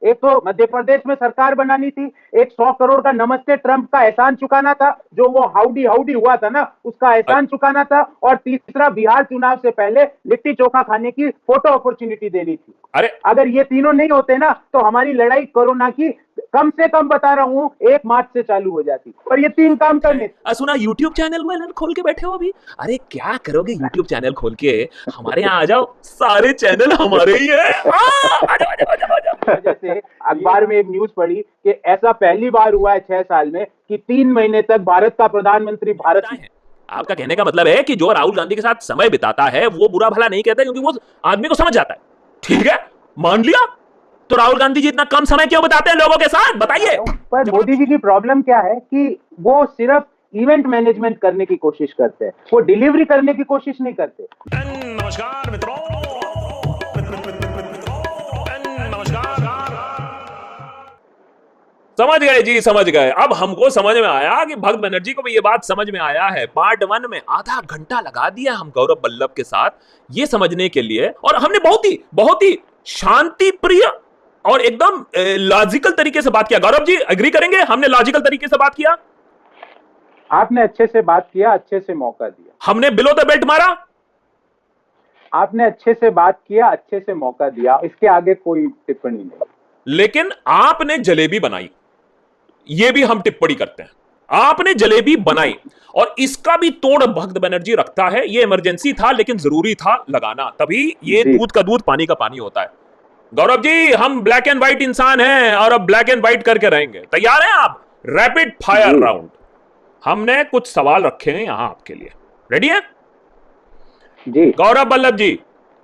एक तो मध्य प्रदेश में सरकार बनानी थी, एक 100 करोड़ का नमस्ते ट्रंप का एहसान चुकाना था, जो वो हाउडी हाउडी हुआ था ना, उसका एहसान चुकाना था, और तीसरा बिहार चुनाव से पहले लिट्टी चोखा खाने की फोटो अपॉर्चुनिटी देनी थी। अरे अगर ये तीनों नहीं होते ना, तो हमारी लड़ाई कोरोना की कम से कम बता रहा हूं 1 मार्च से चालू हो जाती, पर ये 3 काम करने। सुना यूट्यूब चैनल में खोल के बैठे हो अभी? अरे क्या करोगे यूट्यूब चैनल खोल के? हमारे यहाँ आ जाओ, सारे चैनल हमारे ही है। जैसे अखबार में एक न्यूज पढ़ी कि ऐसा पहली बार हुआ है 6 साल में कि 3 महीने तक भारत का प्रधानमंत्री भारत में। आपका कहने का मतलब है कि जो राहुल गांधी के साथ समय बिताता है वो बुरा भला नहीं कहता, क्योंकि वो आदमी को समझ जाता है। ठीक है, मान लिया। तो राहुल गांधी जी इतना कम समय क्यों बिताते हैं लोगों के साथ, बताइए। पर मोदी जी की प्रॉब्लम क्या है कि वो सिर्फ इवेंट मैनेजमेंट करने की कोशिश करते हैं, वो डिलीवरी करने की कोशिश नहीं करते। नमस्कार मित्रों, समझ गए जी, समझ गए। अब हमको समझ में आया कि भक्त बनर्जी को भी ये बात समझ में आया है। पार्ट 1 में आधा घंटा लगा दिया हम गौरव बल्लभ के साथ ये समझने के लिए, और हमने बहुत ही शांति प्रिय और एकदम लॉजिकल तरीके से बात किया। गौरव जी एग्री करेंगे, हमने लॉजिकल तरीके से बात किया? आपने अच्छे से बात किया, अच्छे से मौका दिया। हमने बिलो द बेल्ट मारा? आपने अच्छे से बात किया, अच्छे से मौका दिया, इसके आगे कोई टिप्पणी नहीं। लेकिन आपने जलेबी बनाई, ये भी हम टिप्पणी करते हैं। आपने जलेबी बनाई और इसका भी तोड़ भक्त बनर्जी रखता है। ये इमरजेंसी था लेकिन जरूरी था लगाना, तभी ये दूध का दूध पानी का पानी होता है। गौरव जी हम ब्लैक एंड व्हाइट इंसान हैं और अब ब्लैक एंड व्हाइट करके रहेंगे। तैयार हैं आप? Rapid fire round. हमने कुछ सवाल रखे हैं यहां आपके लिए, रेडी है जी? गौरव बल्लभ जी,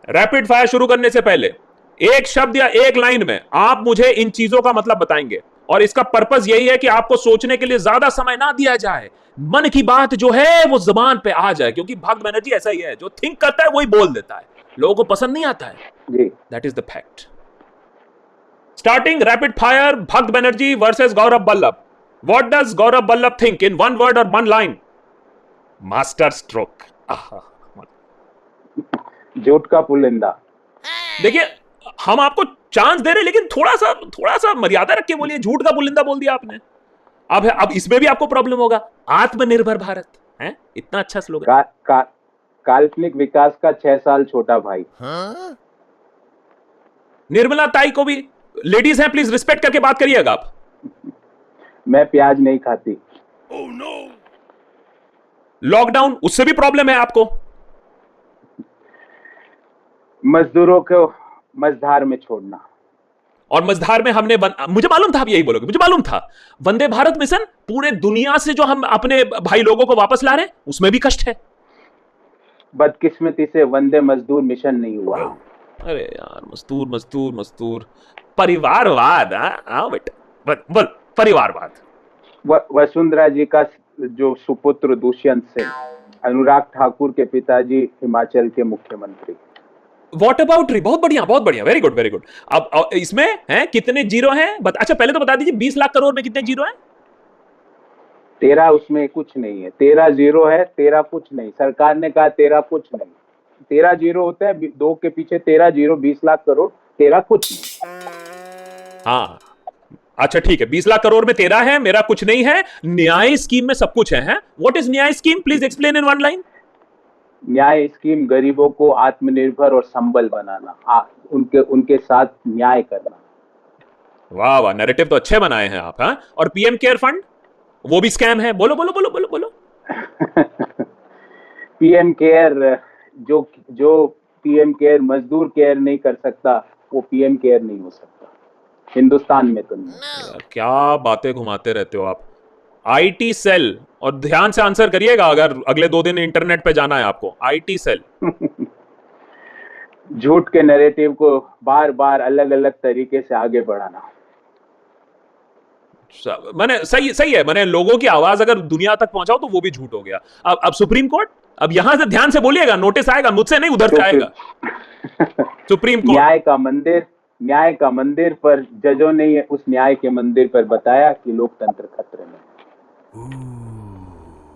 रैपिड फायर शुरू करने से पहले एक शब्द या एक लाइन में आप मुझे इन चीजों का मतलब बताएंगे, और इसका पर्पस यही है कि आपको सोचने के लिए ज्यादा समय ना दिया जाए, मन की बात जो है वो जबान पे आ जाए, क्योंकि भक्त बनर्जी ऐसा ही है, जो थिंक करता है वही बोल देता है, लोगों को पसंद नहीं आता है। That is the fact. Starting rapid fire, Bhakt Banerjee versus Gaurav Ballabh. What does Gaurav Ballabh think in 1 word और 1 लाइन? Master stroke. झूठ का पुलिंदा। देखिए हम आपको चांस दे रहे, लेकिन थोड़ा सा मर्यादा रख के बोलिए। झूठ का पुलिंदा बोल दिया आपने। अब इसमें भी आपको प्रॉब्लम होगा। आत्मनिर्भर भारत है, इतना अच्छा स्लोगन। काल्पनिक विकास का 6 साल छोटा भाई। निर्मला ताई को भी, लेडीज हैं प्लीज रिस्पेक्ट करके बात करिएगा आप। मैं प्याज नहीं खाती। oh, no. लॉकडाउन, उससे भी प्रॉब्लम है आपको। मजदूरों को मझधार में छोड़ना। और मझधार में हमने मुझे मालूम था आप यही बोलोगे, मुझे मालूम था। वंदे भारत मिशन, पूरे दुनिया से जो हम अपने भाई लोगों को वापस ला रहे हैं, उसमें भी कष्ट है। बदकिस्मती से वंदे मजदूर मिशन नहीं हुआ। अरे यार, मजदूर मजदूर मजदूर। परिवारवाद। हाँ बेटा, बोल परिवारवाद। वसुंधरा जी का जो सुपुत्र दुष्यंत सिंह, अनुराग ठाकुर के पिताजी हिमाचल के मुख्यमंत्री। वॉट अबाउट री? बहुत बढ़िया, वेरी गुड वेरी गुड। अब इसमें हैं कितने जीरो हैं? अच्छा पहले तो बता दीजिए, 20 लाख करोड़ में कितने जीरो हैं? 13, उसमें कुछ नहीं है। 13 जीरो है, 13 कुछ नहीं। सरकार ने कहा 13 कुछ नहीं। 13 जीरो होता है, 2 के पीछे 13 जीरो, 20 लाख करोड़, 13 कुछ नहीं। हाँ अच्छा ठीक है, 20 लाख करोड़ में 13 है, मेरा कुछ नहीं है। न्याय स्कीम में सब कुछ है। व्हाट इज न्याय scheme? Please explain in 1 line. न्याय स्कीम गरीबों को आत्मनिर्भर और संबल बनाना, उनके साथ न्याय करना। वाह वाह, नैरेटिव तो अच्छे बनाए हैं आप। हाँ, और पीएम केयर फंड, वो भी स्कैम है। बोलो बोलो बोलो बोलो बोलो। पीएम केयर, जो पीएम केयर मजदूर केयर नहीं कर सकता, वो पीएम केयर नहीं हो सकता हिंदुस्तान में। तो नहीं। क्या बातें घुमाते रहते हो आप। आईटी सेल, और ध्यान से आंसर करिएगा अगर अगले 2 दिन इंटरनेट पे जाना है आपको। IT cell. झूठ के नैरेटिव को बार बार अलग अलग तरीके से आगे बढ़ाना। मैंने सही है, मैंने लोगों की आवाज अगर दुनिया तक पहुंचाओ तो वो भी झूठ हो गया। अब सुप्रीम कोर्ट, अब यहां से ध्यान से बोलिएगा, नोटिस आएगा, मुझसे नहीं उधर से आएगा। सुप्रीम कोर्ट, न्याय का मंदिर पर जजों ने उस न्याय के मंदिर पर बताया कि लोकतंत्र खतरे में।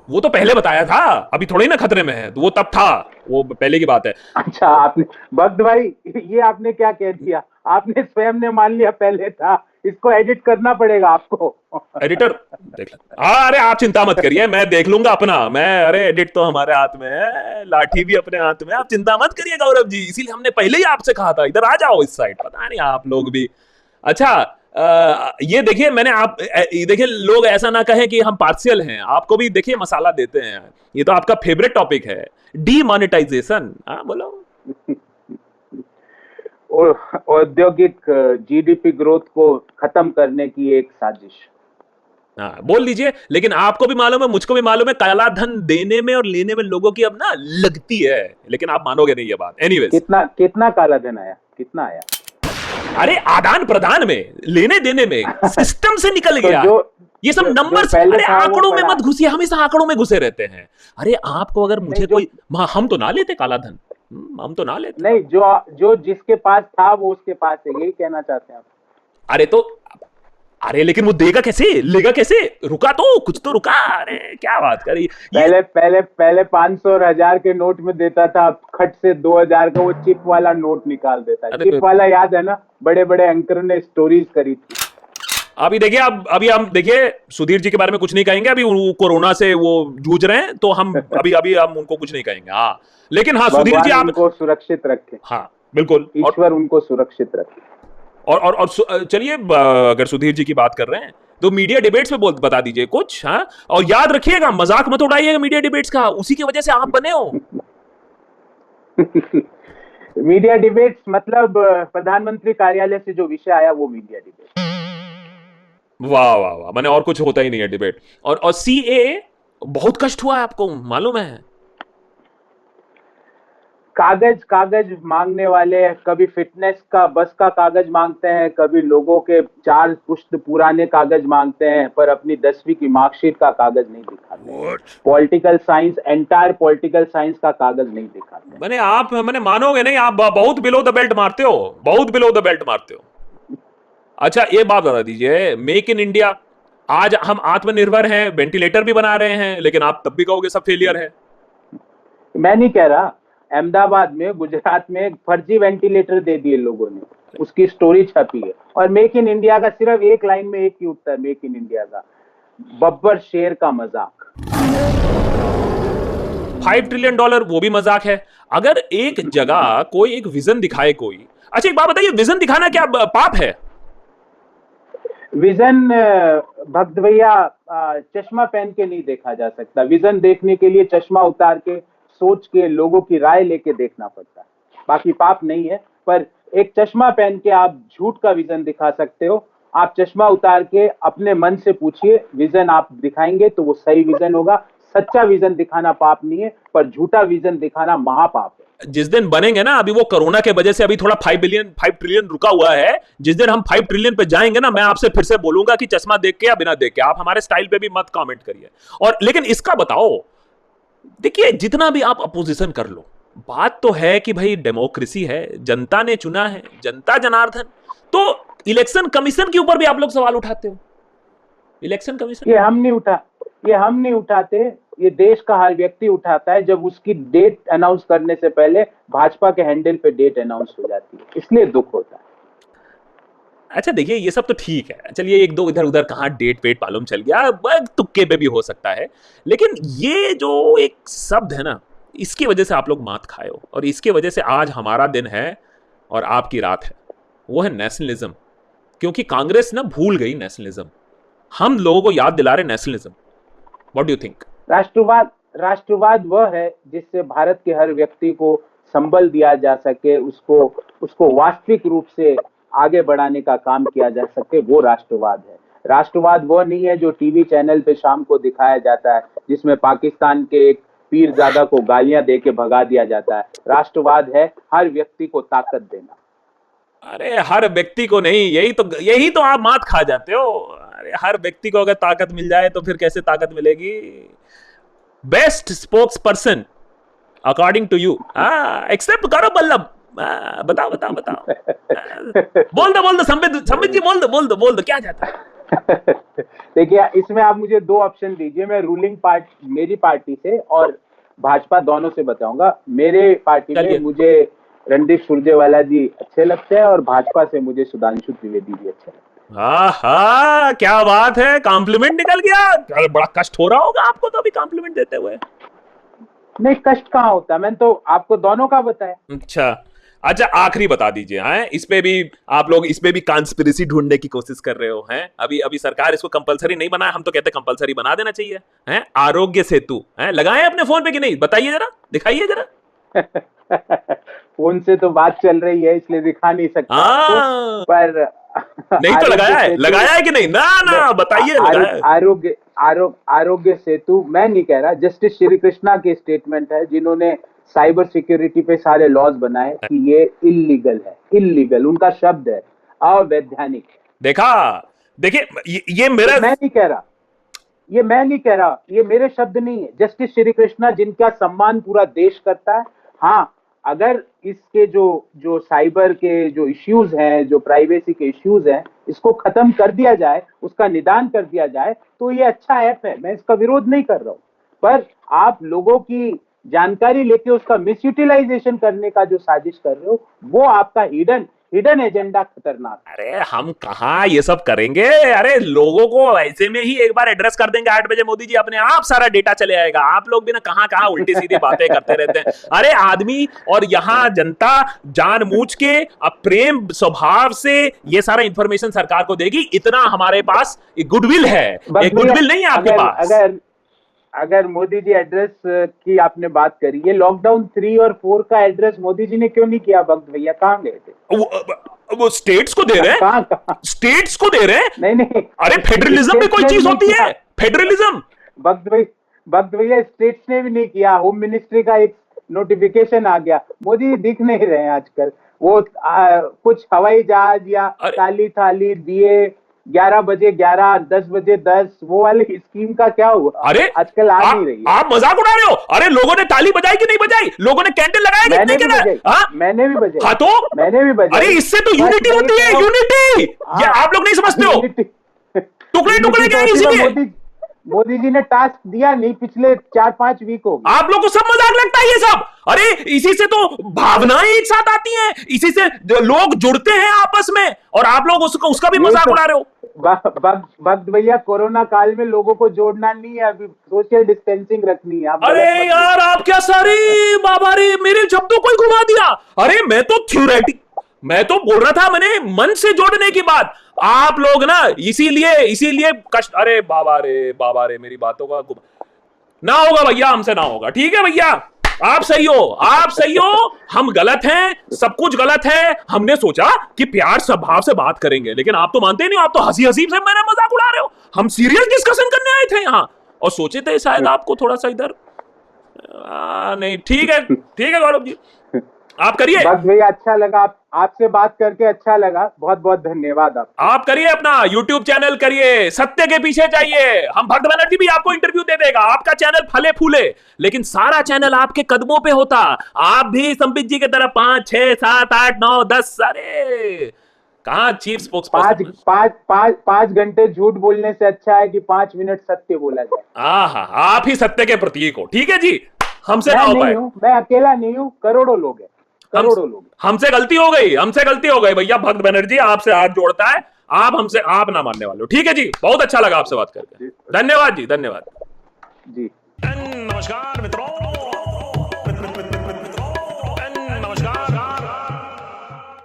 वो तो पहले बताया था, अभी थोड़ी ना खतरे में है। तो वो तब था, वो पहले की बात है। अच्छा, आपने भक्त भाई, ये आपने क्या कह दिया? आपने स्वयं ने मान लिया पहले था, इसको एडिट करना पड़ेगा आपको। एडिटर देख अरे आप चिंता मत करिए, मैं देख लूंगा अपना, मैं अरे एडिट तो हमारे हाथ में है, लाठी भी अपने हाथ में, आप चिंता मत करिए गौरव जी, इसीलिए हमने पहले ही आपसे कहा था इधर आ जाओ इस साइड, पता नहीं आप लोग भी। अच्छा ये देखिए मैंने आप देखिए लोग ऐसा ना कहें कि हम पार्शियल हैं, आपको भी देखिए मसाला देते हैं, ये तो आपका फेवरेट टॉपिक है, डीमोनेटाइजेशन। हाँ बोलो। औद्योगिक जीडीपी ग्रोथ को खत्म करने की एक साजिश। हाँ बोल लीजिए, लेकिन आपको भी मालूम है, मुझको भी मालूम है, काला धन देने में और लेने में लोगों की अब ना लगती है, लेकिन आप मानोगे नहीं ये बात। एनीवेज, कितना कितना काला धन आया, कितना आया? अरे आदान प्रदान में, लेने देने में, सिस्टम से निकल तो गया। ये सब नंबर से, अरे आंकड़ों में मत घुसिए, हमेशा आंकड़ों में घुसे रहते हैं। अरे आपको अगर मुझे कोई, हम तो ना लेते काला धन, हम तो ना लेते। नहीं, जो जिसके पास था वो उसके पास है, यही कहना चाहते हैं आप? अरे तो अरे लेकिन वो देगा कैसे, लेगा कैसे, रुका तो कुछ तो रुका। अरे क्या बात करी, पहले 500 और 1000 के नोट में देता था, खट से 2000 का वो चिप वाला नोट निकाल देता है। चिप वाला याद है ना, बड़े बड़े एंकर ने स्टोरीज करी थी। अभी देखिए, अभी हम देखिए सुधीर जी के बारे में कुछ नहीं कहेंगे, अभी कोरोना से वो जूझ रहे हैं, तो हम अभी हम उनको कुछ नहीं कहेंगे। हाँ लेकिन हाँ सुधीर जी आप उनको सुरक्षित रखें। हाँ बिल्कुल, ईश्वर उनको सुरक्षित रखे। और चलिए अगर सुधीर जी की बात कर रहे हैं तो मीडिया डिबेट्स में बता दीजिए कुछ। हाँ और याद रखिएगा, मजाक मत उड़ाइएगा मीडिया डिबेट्स का, उसी की वजह से आप बने हो। मीडिया डिबेट्स मतलब प्रधानमंत्री कार्यालय से जो विषय आया वो मीडिया डिबेट। वाह वाह वाह, मैंने और कुछ होता ही नहीं है डिबेट। और सीए बहुत कष्ट हुआ है आपको मालूम है? कागज मांगने वाले, कभी फिटनेस का बस का कागज मांगते हैं, कभी लोगों के 4 पुश्त पुराने कागज मांगते हैं, पर अपनी 10वीं की मार्कशीट का कागज नहीं दिखाते। Political science, entire political science का कागज नहीं दिखाते। मैंने मानोगे नहीं, आप बहुत बिलो द बेल्ट मारते हो, बहुत बिलो द बेल्ट मारते हो। अच्छा ये बात बता दीजिए, मेक इन इंडिया, आज हम आत्मनिर्भर हैं, वेंटिलेटर भी बना रहे हैं, लेकिन आप तब भी कहोगे सब फेलियर है। मैं नहीं कह रहा, अहमदाबाद में, गुजरात में एक फर्जी वेंटिलेटर दे दिए लोगों ने, उसकी स्टोरी छपी है। और मेक इन इंडिया का सिर्फ एक लाइन में एक ही उत्तर, मेक इन इंडिया का, बब्बर शेर का मजाक। $5 ट्रिलियन वो भी मजाक है। अगर एक जगह कोई एक विजन दिखाए कोई, अच्छा एक बात बताइए, विजन दिखाना क्या पाप है? विजन भक्त भैया चश्मा पहन के नहीं देखा जा सकता, विजन देखने के लिए चश्मा उतार के, सोच के, लोगों की राय लेके देखना पड़ता है। बाकी पाप नहीं है, पर एक चश्मा पहन के आप झूठ का विजन दिखा सकते हो। आप चश्मा उतार के अपने मन से पूछिए, विजन आप दिखाएंगे तो वो सही विजन होगा। सच्चा विजन दिखाना पाप नहीं है, पर झूठा विजन दिखाना महापाप है। जिस दिन बनेंगे ना, अभी वो कोरोना के वजह से अभी थोड़ा 5 ट्रिलियन रुका हुआ है, जिस दिन हम 5 ट्रिलियन पे जाएंगे ना, मैं आपसे फिर से बोलूंगा कि चश्मा देख के या बिना देख के, आप हमारे स्टाइल पे भी मत कमेंट करिए। और लेकिन इसका बताओ, देखिए जितना भी आप अपोजिशन कर लो, बात तो है कि भाई डेमोक्रेसी है, जनता ने चुना है, जनता जनार्दन। तो इलेक्शन कमीशन के ऊपर भी आप लोग सवाल उठाते हो। इलेक्शन कमीशन ये हम नहीं उठाते, ये देश का हर व्यक्ति उठाता है, जब उसकी डेट अनाउंस करने से पहले भाजपा के हैंडल पे डेट अनाउंस हो जाती है, इसलिए दुख होता है। अच्छा देखिए ये सब तो ठीक है, चलिए एक दो इधर उधर कहाँ डेट पेट मालूम चल गया, तुक्के पे भी हो सकता है, लेकिन ये जो एक शब्द है ना, इसकी वजह से आप लोग मात खाए हो, और इसकी वजह से आज हमारा दिन है और आपकी रात है, वो है नेशनलिज्म। क्योंकि कांग्रेस ना भूल गई नेशनलिज्म, हम लोगों को याद दिला रहे nationalism. What do you think? राष्ट्रवाद वह है जिससे भारत के हर व्यक्ति को संबल दिया जा सके, उसको वास्तविक रूप से आगे बढ़ाने का काम किया जा सके, वो राष्ट्रवाद है। राष्ट्रवाद वो नहीं है जो टीवी चैनल पे शाम को दिखाया जाता है, जिसमें पाकिस्तान के एक पीरजादा को गालियां दे के भगा दिया जाता है। राष्ट्रवाद है हर व्यक्ति को ताकत देना। अरे हर व्यक्ति को नहीं, यही तो आप मात खा जाते हो। अरे हर व्यक्ति को अगर ताकत मिल जाए तो फिर कैसे ताकत मिलेगी? Best spokesperson according to you, accept करो बल्लभ, बताओ बोल दो संबित जी, बोल दो क्या जाता है? देखिए इसमें आप मुझे 2 ऑप्शन दीजिए, मैं रूलिंग पार्टी, मेरी पार्टी से और भाजपा दोनों से बताऊंगा। मेरे पार्टी में मुझे रणदीप सुरजेवाला जी अच्छे लगते हैं और भाजपा से मुझे सुधांशु त्रिवेदी जी अच्छे लगते हैं। हाँ, क्या बात है, कॉम्प्लीमेंट निकल गया। बड़ा कष्ट हो रहा होगा आपको तो अभी कॉम्प्लीमेंट देते हुए। नहीं, कष्ट कहाँ होता, मैंने तो आपको दोनों का बताया। अच्छा, आखिरी बता दीजिए, हैं इस पे भी आप लोग इस पे भी कॉन्स्पिरेसी ढूंढने की कोशिश कर रहे हो, हैं अभी सरकार इसको कंपलसरी नहीं बनाया, हम तो कहते हैं कंपलसरी बना देना चाहिए, हैं आरोग्य सेतु, हैं लगाए अपने फोन पे कि नहीं, बताइए जरा, दिखाइए जरा। फोन से तो बात चल रही है इसलिए दिखा नहीं सकता आपको, पर नहीं तो लगाया है कि नहीं, ना बताइए। आरोग्य सेतु मैं नहीं कह रहा, जस्टिस श्री कृष्णा के स्टेटमेंट है जिन्होंने साइबर सिक्योरिटी पे सारे लॉज बनाए कि ये इल्लीगल है, इल्लीगल उनका शब्द है, अवैधानिक। देखिए ये मेरा मैं नहीं कह रहा, ये मेरे शब्द नहीं है, जस्टिस श्री कृष्णा जिनका सम्मान पूरा देश करता है। हाँ, अगर इसके जो साइबर के जो इश्यूज हैं, जो प्राइवेसी के इश्यूज हैं, इसको खत्म कर दिया जाए, उसका निदान कर दिया जाए, तो ये अच्छा ऐप है, मैं इसका विरोध नहीं कर रहा हूं। पर आप लोगों की जानकारी लेके उसका मिसयूटिलाइजेशन करने का जो साजिश कर रहे हो, वो आपका हिडन एजेंडा खतरनाक। अरे हम कहाँ ये सब करेंगे, अरे लोगों को ऐसे में ही एक बार एड्रेस कर देंगे 8 बजे, मोदी जी अपने आप सारा डेटा चले आएगा। आप लोग भी ना कहाँ उल्टी सीधी बातें करते रहते हैं। अरे आदमी और यहाँ जनता जानबूझ के अब प्रेम स्वभाव से ये सारा इंफॉर्मेशन सरकार को देगी, इतना हमारे पास गुडविल है। एक गुडविल नहीं है आपके पास। अगर मोदी जी एड्रेस की आपने बात करी, ये लॉकडाउन 3 और 4 का एड्रेस मोदी जी ने क्यों नहीं किया? भक्त भैया कहाँ गए थे? वो स्टेट्स को दे रहे हैं, स्टेट्स को दे रहे हैं। नहीं, अरे फेडरलिज्म में कोई चीज होती है, फेडरलिज्म। भक्त भैया स्टेट्स ने भी नहीं किया, होम मिनिस्ट्री का एक नोटिफिकेशन आ गया, मोदी जी दिख नहीं रहे हैं आजकल। वो कुछ हवाई जहाज या ताली थाली दिए 11 बजे 11, 10 बजे 10, वो वाली स्कीम का क्या हुआ? अरे आजकल आ नहीं रही है। आप मजाक उड़ा रहे हो। अरे लोगों ने ताली बजाई कि नहीं बजाई? लोगों ने कैंडल लगाया कि नहीं लगाया? मैंने भी बजाई। हाँ तो मैंने भी बजाई। अरे इससे तो यूनिटी होती है, यूनिटी। ये आप लोग नहीं समझते हो। टुकड़े क्या इसीलिए मोदी जी ने टास्क दिया नहीं, पिछले 4-5 वीक हो गए। आप लोगों को सब मजाक लगता है ये सब। अरे इसी से तो भावनाएं एक साथ आती हैं, इसी से लोग जुड़ते हैं आपस में, और आप लोग उसका भी मजाक उड़ा रहे हो। भक्त भैया, कोरोना काल में लोगों को जोड़ना नहीं है, अभी सोशल डिस्टेंसिंग रखनी है। अरे यार आप क्या सारी बाबा रे मेरे शब्दों को ही घुमा दिया। अरे मैं तो बोल रहा था, मैंने मन से जोड़ने की बात। आप लोग ना इसीलिए कष्ट। अरे बाबा रे मेरी बातों का ना होगा भैया, हमसे ना होगा। ठीक है भैया, आप सही हो, हम गलत हैं, सब कुछ गलत है। हमने सोचा कि प्यार स्वभाव से बात करेंगे, लेकिन आप तो मानते नहीं हो, आप तो हंसी से मेरा मजाक उड़ा रहे हो। हम सीरियस डिस्कशन करने आए थे यहाँ, और सोचे थे शायद आपको थोड़ा सा इधर नहीं। ठीक है गौरव जी, आप करिए। बस भैया अच्छा लगा, आपसे बात करके अच्छा लगा, बहुत बहुत धन्यवाद। आप करिए अपना YouTube चैनल करिए, सत्य के पीछे जाइए। हम भक्त बनर्जी भी आपको इंटरव्यू दे देगा, आपका चैनल फले फूले, लेकिन सारा चैनल आपके कदमों पे होता। आप भी संबित जी की तरह 5, 6, 7, 8, 9, 10 अरे कहाँ चीफ स्पोक्सपर्सन। 5 घंटे झूठ बोलने से अच्छा है कि 5 मिनट सत्य बोला जाए। आप ही सत्य के प्रतीक हो। ठीक है जी, हमसे ना हो पाए। मैं अकेला नहीं हूँ, करोड़ों लोग हैं, करोड़ों लोग। हमसे गलती हो गई भैया। भक्त बनर्जी आपसे हाथ जोड़ता है, आप ना मानने वाले हो। ठीक है जी, बहुत अच्छा लगा आपसे बात करके। धन्यवाद जी, धन्यवाद जी। नमस्कार मित्रों।